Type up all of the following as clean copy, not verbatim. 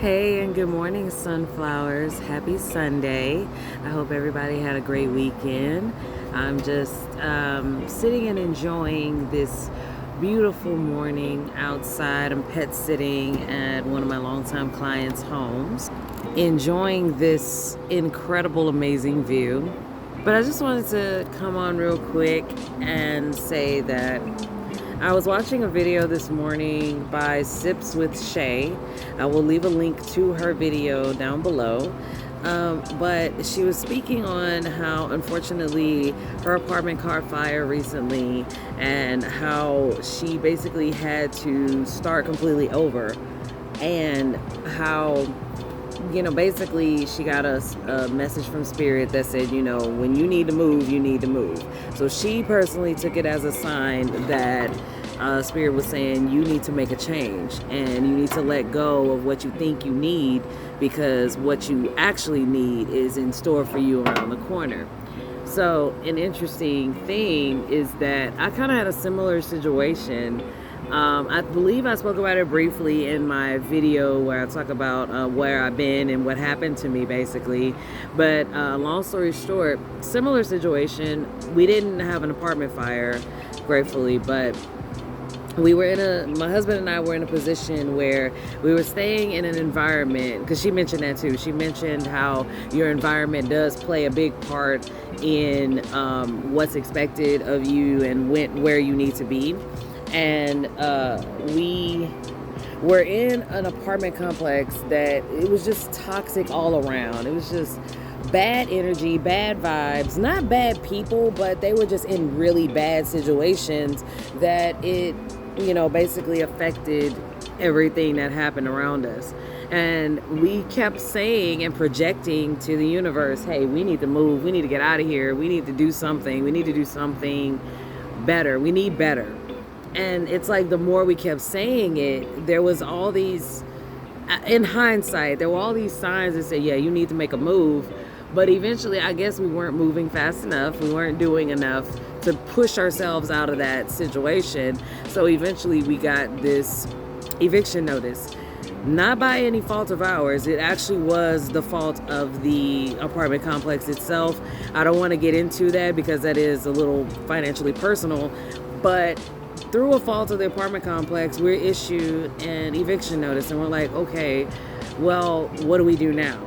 Hey, and good morning, sunflowers. Happy Sunday. I hope everybody had a great weekend. I'm just sitting and enjoying this beautiful morning outside. I'm pet sitting at one of my longtime clients' homes, enjoying this incredible, amazing view. But I just wanted to come on real quick and say that I was watching a video this morning by Sips with Shay. I will leave a link to her video down below. But she was speaking on how, unfortunately, her apartment caught fire recently and how she basically had to start completely over, and how basically she got a message from Spirit that said, when you need to move, you need to move. So she personally took it as a sign that Spirit was saying you need to make a change and you need to let go of what you think you need, because what you actually need is in store for you around the corner. So an interesting thing is that I kind of had a similar situation. I believe I spoke about it briefly in my video where I talk about where I've been and what happened to me, basically. But long story short, similar situation. We didn't have an apartment fire, gratefully, but my husband and I were in a position where we were staying in an environment, because she mentioned that too. She mentioned how your environment does play a big part in what's expected of you and where you need to be. And we were in an apartment complex that it was just toxic all around. It was just bad energy, bad vibes, not bad people, but they were just in really bad situations that it, basically affected everything that happened around us. And we kept saying and projecting to the universe, hey, we need to move. We need to get out of here. We need to do something. We need to do something better. We need better. And it's like the more we kept saying it, there was all these, in hindsight, there were all these signs that said, yeah, you need to make a move. But eventually, I guess we weren't moving fast enough. We weren't doing enough to push ourselves out of that situation. So eventually we got this eviction notice. Not by any fault of ours. It actually was the fault of the apartment complex itself. I don't want to get into that because that is a little financially personal. But through a fault of the apartment complex, we're issued an eviction notice, and we're like, okay, well, what do we do now?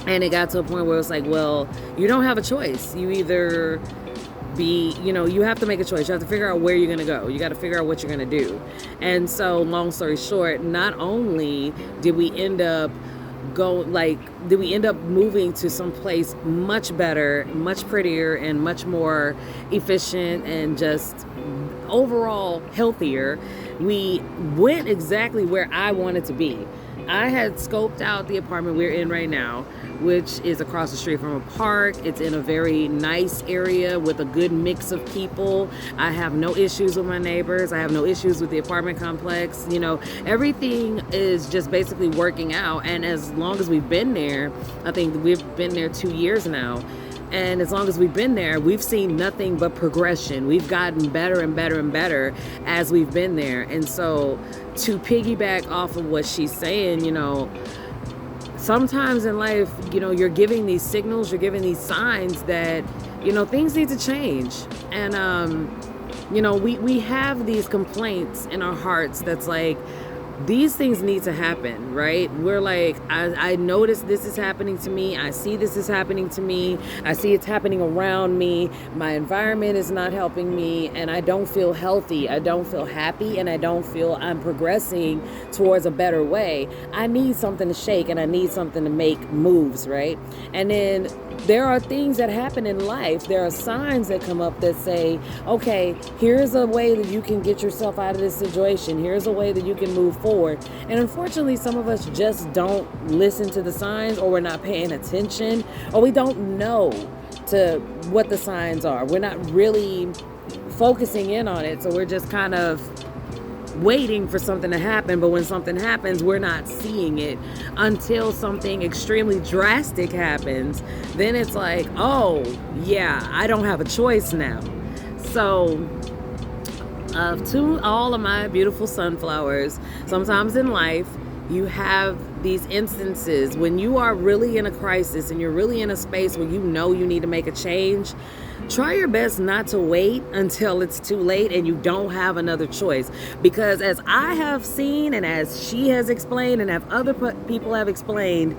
And it got to a point where it's like, well, you don't have a choice. You either you have to make a choice. You have to figure out where you're going to go. You got to figure out what you're going to do. And so, long story short, not only did we end up moving to some place much better, much prettier, and much more efficient, and just overall healthier, we went exactly where I wanted to be. I had scoped out the apartment we're in right now, which is across the street from a park. It's in a very nice area with a good mix of people. I have no issues with my neighbors. I have no issues with the apartment complex. Everything is just basically working out. And as long as we've been there, I think we've been there 2 years now. And as long as we've been there, we've seen nothing but progression. We've gotten better and better and better as we've been there. And so to piggyback off of what she's saying, sometimes in life, you're giving these signals, you're giving these signs that, things need to change. And, we have these complaints in our hearts that's like, these things need to happen, right? We're like, I notice this is happening to me. I see this is happening to me. I see it's happening around me. My environment is not helping me, and I don't feel healthy. I don't feel happy, and I don't feel I'm progressing towards a better way. I need something to shake, and I need something to make moves, right? And then there are things that happen in life. There are signs that come up that say, okay, here's a way that you can get yourself out of this situation. Here's a way that you can move forward. And unfortunately, some of us just don't listen to the signs, or we're not paying attention, or we don't know to what the signs are. We're not really focusing in on it. So we're just kind of waiting for something to happen, but when something happens, we're not seeing it until something extremely drastic happens. Then it's like, oh yeah, I don't have a choice now. So to all of my beautiful sunflowers, sometimes in life You have these instances when you are really in a crisis and you're really in a space where you know you need to make a change. Try your best not to wait until it's too late and you don't have another choice. Because as I have seen, and as she has explained, and as other people have explained,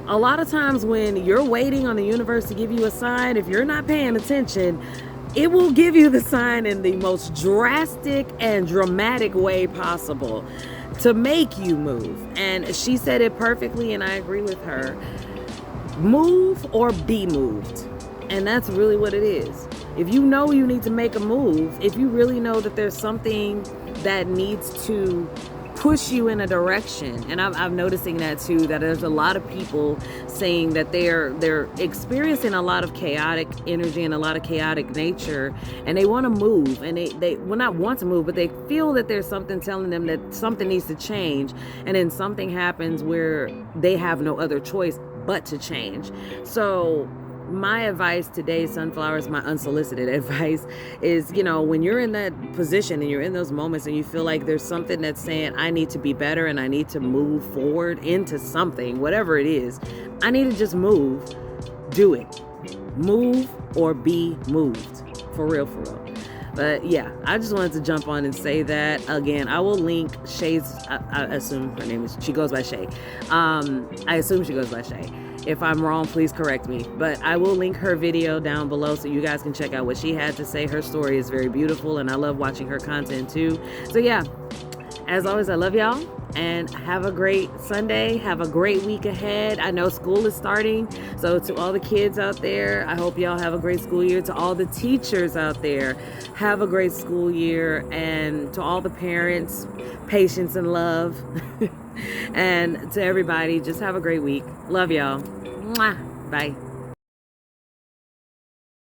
a lot of times when you're waiting on the universe to give you a sign, if you're not paying attention, it will give you the sign in the most drastic and dramatic way possible to make you move. And she said it perfectly, and I agree with her. Move or be moved. And that's really what it is. If you know you need to make a move, if you really know that there's something that needs to push you in a direction, and I'm noticing that too, that there's a lot of people saying that they're experiencing a lot of chaotic energy and a lot of chaotic nature, and they want to move, and they well, not want to move, but they feel that there's something telling them that something needs to change, and then something happens where they have no other choice but to change. So my advice today, Sunflowers, my unsolicited advice is, when you're in that position and you're in those moments and you feel like there's something that's saying, I need to be better and I need to move forward into something, whatever it is, I need to just move. Do it. Move or be moved. For real, for real. But yeah, I just wanted to jump on and say that again. I will link Shay's, I assume her name is, she goes by Shay. I assume she goes by Shay. If I'm wrong, please correct me. But I will link her video down below so you guys can check out what she had to say. Her story is very beautiful, and I love watching her content too. So yeah, as always, I love y'all, and have a great Sunday. Have a great week ahead. I know school is starting, so to all the kids out there, I hope y'all have a great school year. To all the teachers out there, have a great school year. And to all the parents, patience and love. And to everybody, just have a great week. Love y'all. Mwah. Bye.